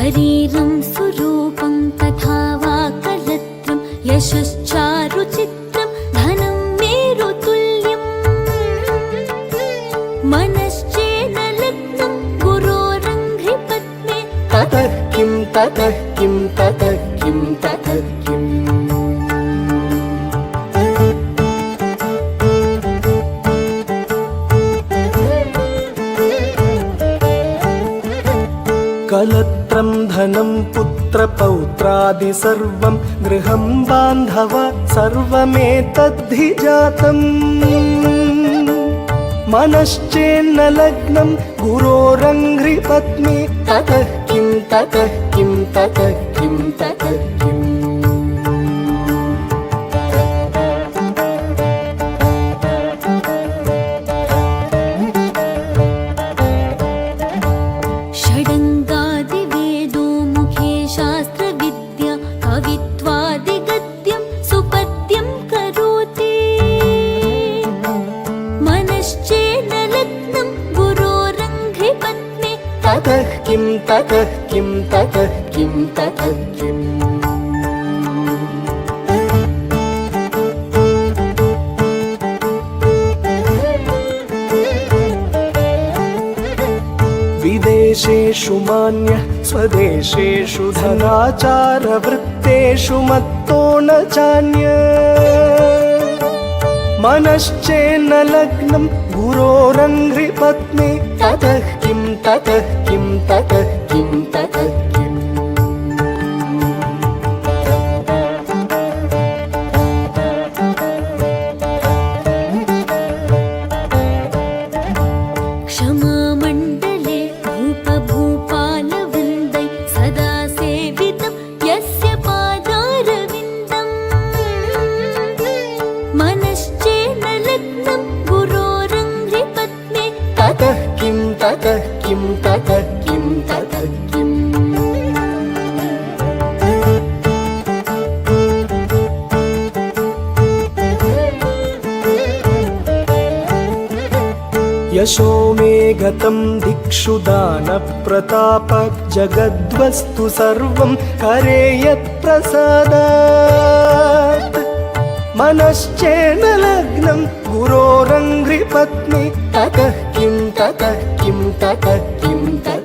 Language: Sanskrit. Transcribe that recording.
शरीरं सुरूपं तथा वा कलत्रं यशश्चारुचित्रं धनं मेरुतुल्यम् मनश्चेन लग्नं गुरोरङ्घ्रिपद्मे ततः किं ततः किं ततः किं ततः किम् कलत्रं धनं पुत्रपौत्रादि सर्वं गृहं बान्धव सर्वमेतद्धि जातम् मनश्चेन्न लग्नं गुरोरङ्घ्रिपद्मे ततः किं ततः किं ततः किं ततः किम् षडङ्गादिवेदो मुखे शास्त्रविद्या कवित्वादिगद्यं सुपद्यं करोति मनश्चेन लग्नं गुरोरङ्घ्रिपद्मे ततः किं ततः किं ततः किं ततः किम् विदेशेषु मान्यः स्वदेशेषु धनाचारवृत्तेषु मत्तो न चान्यः मनश्चेन्न लग्नं गुरोरङ्घ्रिपद्मे ततः किं ततः किं ततः किं ततः किम् क्षमामण्डले भूपभूपालवृन्दै सदा सेवितं यस्य पादारविन्दम् मनश्चेन लग्नं गुरोरङ्घ्रिपद्मे ततः किं ततः किं ततः किं ततः किम् यशो मे गतं दिक्षु दानप्रताप जगद्वस्तु सर्वं करे यत्प्रसादात् मनश्चेन लग्नं गुरोरङ्घ्रिपद्मे ततः किं ततः किं ततः किं ततः